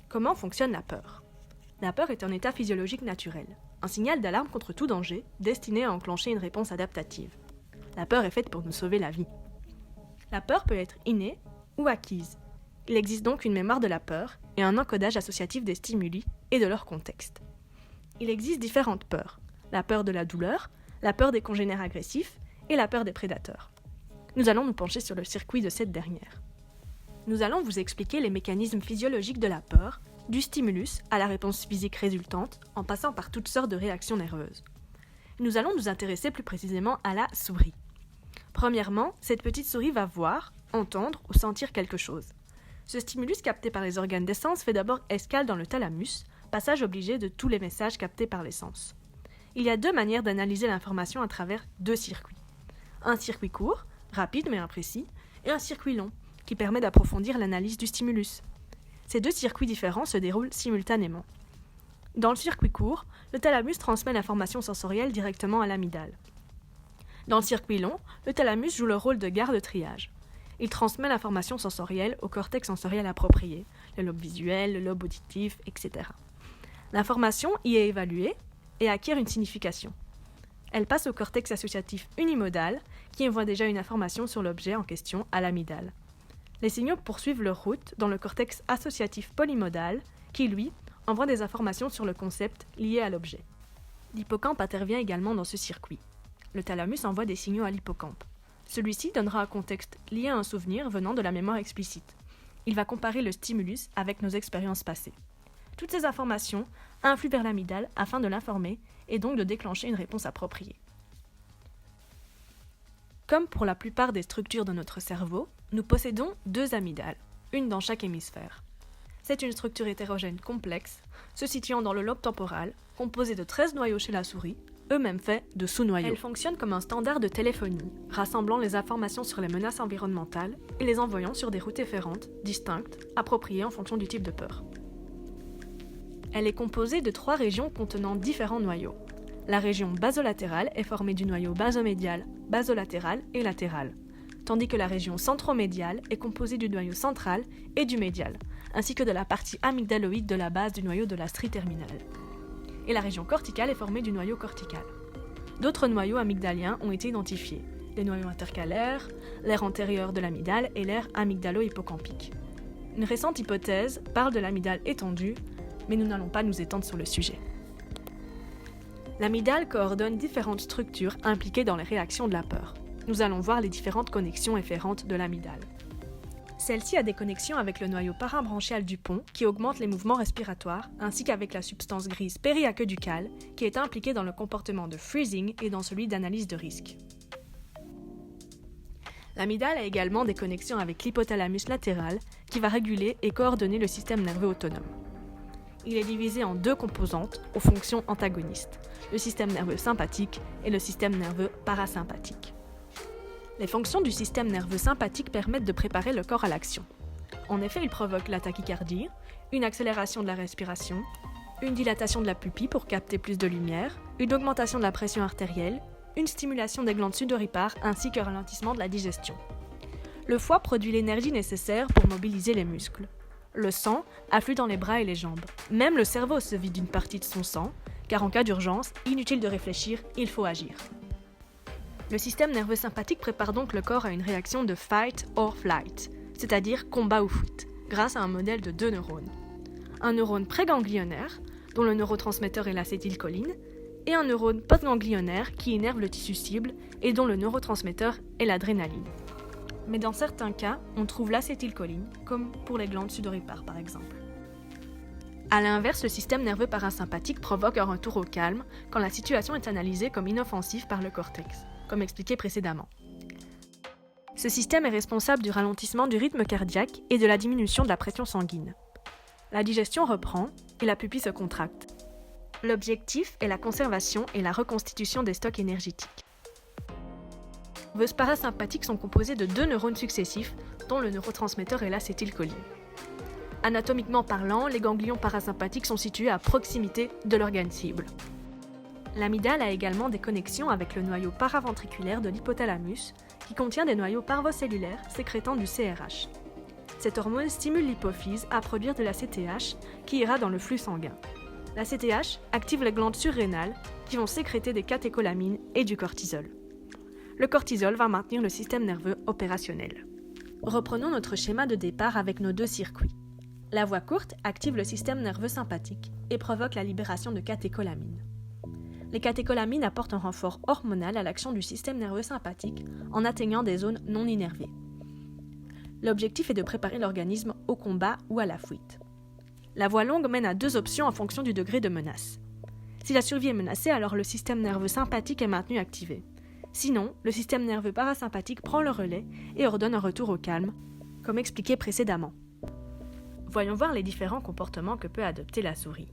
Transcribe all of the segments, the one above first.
Comment fonctionne la peur ? La peur est un état physiologique naturel, un signal d'alarme contre tout danger destiné à enclencher une réponse adaptative. La peur est faite pour nous sauver la vie. La peur peut être innée ou acquise. Il existe donc une mémoire de la peur et un encodage associatif des stimuli et de leur contexte. Il existe différentes peurs. La peur de la douleur, la peur des congénères agressifs et la peur des prédateurs. Nous allons nous pencher sur le circuit de cette dernière. Nous allons vous expliquer les mécanismes physiologiques de la peur, du stimulus à la réponse physique résultante, en passant par toutes sortes de réactions nerveuses. Nous allons nous intéresser plus précisément à la souris. Premièrement, cette petite souris va voir, entendre ou sentir quelque chose. Ce stimulus capté par les organes des sens fait d'abord escale dans le thalamus, passage obligé de tous les messages captés par les sens. Il y a deux manières d'analyser l'information à travers deux circuits. Un circuit court, rapide mais imprécis, et un circuit long, qui permet d'approfondir l'analyse du stimulus. Ces deux circuits différents se déroulent simultanément. Dans le circuit court, le thalamus transmet l'information sensorielle directement à l'amygdale. Dans le circuit long, le thalamus joue le rôle de garde-triage. Il transmet l'information sensorielle au cortex sensoriel approprié, le lobe visuel, le lobe auditif, etc. L'information y est évaluée et acquiert une signification. Elle passe au cortex associatif unimodal, qui envoie déjà une information sur l'objet en question à l'amygdale. Les signaux poursuivent leur route dans le cortex associatif polymodal, qui, lui, envoie des informations sur le concept lié à l'objet. L'hippocampe intervient également dans ce circuit. Le thalamus envoie des signaux à l'hippocampe. Celui-ci donnera un contexte lié à un souvenir venant de la mémoire explicite. Il va comparer le stimulus avec nos expériences passées. Toutes ces informations influent vers l'amygdale afin de l'informer et donc de déclencher une réponse appropriée. Comme pour la plupart des structures de notre cerveau, nous possédons deux amygdales, une dans chaque hémisphère. C'est une structure hétérogène complexe, se situant dans le lobe temporal, composée de 13 noyaux chez la souris, eux-mêmes faits de sous-noyaux. Elle fonctionne comme un standard de téléphonie, rassemblant les informations sur les menaces environnementales et les envoyant sur des routes efférentes, distinctes, appropriées en fonction du type de peur. Elle est composée de 3 régions contenant différents noyaux. La région basolatérale est formée du noyau basomédial, basolatéral et latéral, tandis que la région centromédiale est composée du noyau central et du médial, ainsi que de la partie amygdaloïde de la base du noyau de la strie terminale. Et la région corticale est formée du noyau cortical. D'autres noyaux amygdaliens ont été identifiés, les noyaux intercalaires, l'aire antérieure de l'amygdale et l'aire amygdalo-hippocampique. Une récente hypothèse parle de l'amygdale étendue, mais nous n'allons pas nous étendre sur le sujet. L'amygdale coordonne différentes structures impliquées dans les réactions de la peur. Nous allons voir les différentes connexions efférentes de l'amygdale. Celle-ci a des connexions avec le noyau parabranchial du pont qui augmente les mouvements respiratoires, ainsi qu'avec la substance grise périaqueducale qui est impliquée dans le comportement de freezing et dans celui d'analyse de risque. L'amygdale a également des connexions avec l'hypothalamus latéral qui va réguler et coordonner le système nerveux autonome. Il est divisé en 2 composantes aux fonctions antagonistes, le système nerveux sympathique et le système nerveux parasympathique. Les fonctions du système nerveux sympathique permettent de préparer le corps à l'action. En effet, il provoque la tachycardie, une accélération de la respiration, une dilatation de la pupille pour capter plus de lumière, une augmentation de la pression artérielle, une stimulation des glandes sudoripares ainsi qu'un ralentissement de la digestion. Le foie produit l'énergie nécessaire pour mobiliser les muscles. Le sang afflue dans les bras et les jambes. Même le cerveau se vide d'une partie de son sang, car en cas d'urgence, inutile de réfléchir, il faut agir. Le système nerveux sympathique prépare donc le corps à une réaction de fight or flight, c'est-à-dire combat ou fuite, grâce à un modèle de 2 neurones. Un neurone préganglionnaire, dont le neurotransmetteur est l'acétylcholine, et un neurone postganglionnaire qui innerve le tissu cible et dont le neurotransmetteur est l'adrénaline. Mais dans certains cas, on trouve l'acétylcholine, comme pour les glandes sudoripares par exemple. A l'inverse, le système nerveux parasympathique provoque un retour au calme quand la situation est analysée comme inoffensive par le cortex, comme expliqué précédemment. Ce système est responsable du ralentissement du rythme cardiaque et de la diminution de la pression sanguine. La digestion reprend et la pupille se contracte. L'objectif est la conservation et la reconstitution des stocks énergétiques. Les nerveuses parasympathiques sont composées de 2 neurones successifs, dont le neurotransmetteur est l'acétylcholine. Anatomiquement parlant, les ganglions parasympathiques sont situés à proximité de l'organe cible. L'amygdale a également des connexions avec le noyau paraventriculaire de l'hypothalamus, qui contient des noyaux parvocellulaires sécrétant du CRH. Cette hormone stimule l'hypophyse à produire de la CTH qui ira dans le flux sanguin. La CTH active les glandes surrénales qui vont sécréter des catécholamines et du cortisol. Le cortisol va maintenir le système nerveux opérationnel. Reprenons notre schéma de départ avec nos 2 circuits. La voie courte active le système nerveux sympathique et provoque la libération de catécholamines. Les catécholamines apportent un renfort hormonal à l'action du système nerveux sympathique en atteignant des zones non innervées. L'objectif est de préparer l'organisme au combat ou à la fuite. La voie longue mène à 2 options en fonction du degré de menace. Si la survie est menacée, alors le système nerveux sympathique est maintenu activé. Sinon, le système nerveux parasympathique prend le relais et ordonne un retour au calme, comme expliqué précédemment. Voyons voir les différents comportements que peut adopter la souris.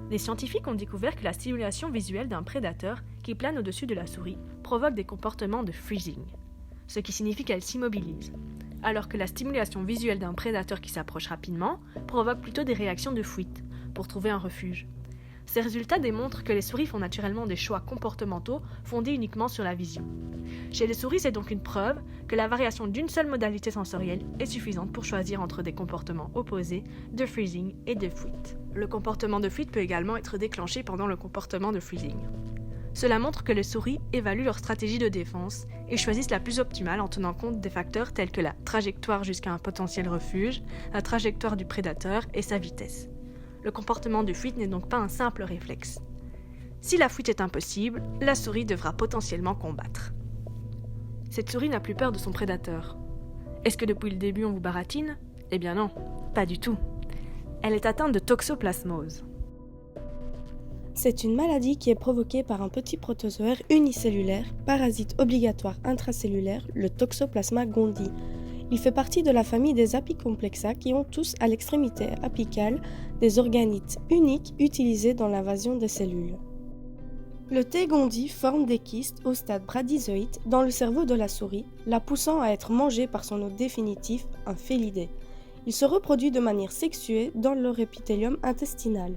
Les scientifiques ont découvert que la stimulation visuelle d'un prédateur qui plane au-dessus de la souris provoque des comportements de freezing, ce qui signifie qu'elle s'immobilise, alors que la stimulation visuelle d'un prédateur qui s'approche rapidement provoque plutôt des réactions de fuite, pour trouver un refuge. Ces résultats démontrent que les souris font naturellement des choix comportementaux fondés uniquement sur la vision. Chez les souris, c'est donc une preuve que la variation d'une seule modalité sensorielle est suffisante pour choisir entre des comportements opposés de freezing et de fuite. Le comportement de fuite peut également être déclenché pendant le comportement de freezing. Cela montre que les souris évaluent leur stratégie de défense et choisissent la plus optimale en tenant compte des facteurs tels que la trajectoire jusqu'à un potentiel refuge, la trajectoire du prédateur et sa vitesse. Le comportement de fuite n'est donc pas un simple réflexe. Si la fuite est impossible, la souris devra potentiellement combattre. Cette souris n'a plus peur de son prédateur. Est-ce que depuis le début on vous baratine ? Eh bien non, pas du tout. Elle est atteinte de toxoplasmose. C'est une maladie qui est provoquée par un petit protozoaire unicellulaire, parasite obligatoire intracellulaire, le Toxoplasma gondii. Il fait partie de la famille des Apicomplexa qui ont tous à l'extrémité apicale des organites uniques utilisés dans l'invasion des cellules. Le T. gondii forme des kystes au stade bradyzoïde dans le cerveau de la souris, la poussant à être mangée par son hôte définitif, un félidé. Il se reproduit de manière sexuée dans leur épithélium intestinal.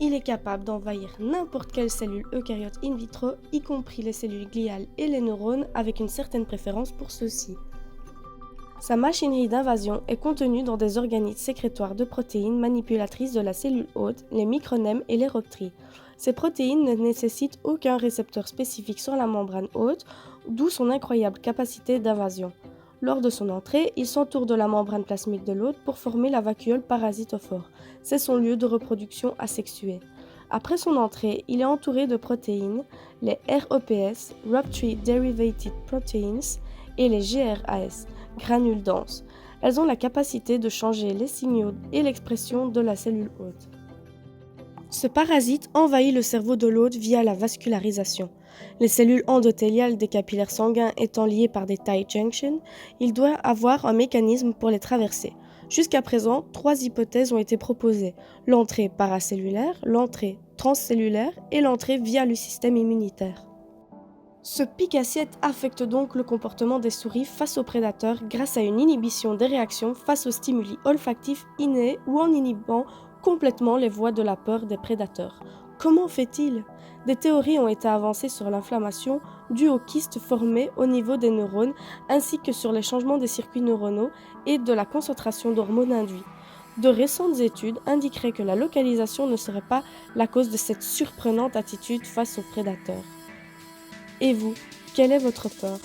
Il est capable d'envahir n'importe quelle cellule eucaryote in vitro, y compris les cellules gliales et les neurones, avec une certaine préférence pour ceux-ci. Sa machinerie d'invasion est contenue dans des organites sécrétoires de protéines manipulatrices de la cellule hôte, les micronèmes et les rhoptries. Ces protéines ne nécessitent aucun récepteur spécifique sur la membrane hôte, d'où son incroyable capacité d'invasion. Lors de son entrée, il s'entoure de la membrane plasmique de l'hôte pour former la vacuole parasitophore. C'est son lieu de reproduction asexuée. Après son entrée, il est entouré de protéines, les ROPS, Rhoptry Derivated Proteins, et les GRAS, granules denses. Elles ont la capacité de changer les signaux et l'expression de la cellule hôte. Ce parasite envahit le cerveau de l'hôte via la vascularisation. Les cellules endothéliales des capillaires sanguins étant liées par des tight junctions, il doit avoir un mécanisme pour les traverser. Jusqu'à présent, 3 hypothèses ont été proposées: l'entrée paracellulaire, l'entrée transcellulaire et l'entrée via le système immunitaire. Ce pic-assiette affecte donc le comportement des souris face aux prédateurs grâce à une inhibition des réactions face aux stimuli olfactifs innés ou en inhibant complètement les voies de la peur des prédateurs. Comment fait-il ? Des théories ont été avancées sur l'inflammation due aux kystes formés au niveau des neurones ainsi que sur les changements des circuits neuronaux et de la concentration d'hormones induits. De récentes études indiqueraient que la localisation ne serait pas la cause de cette surprenante attitude face aux prédateurs. Et vous, quelle est votre peur ?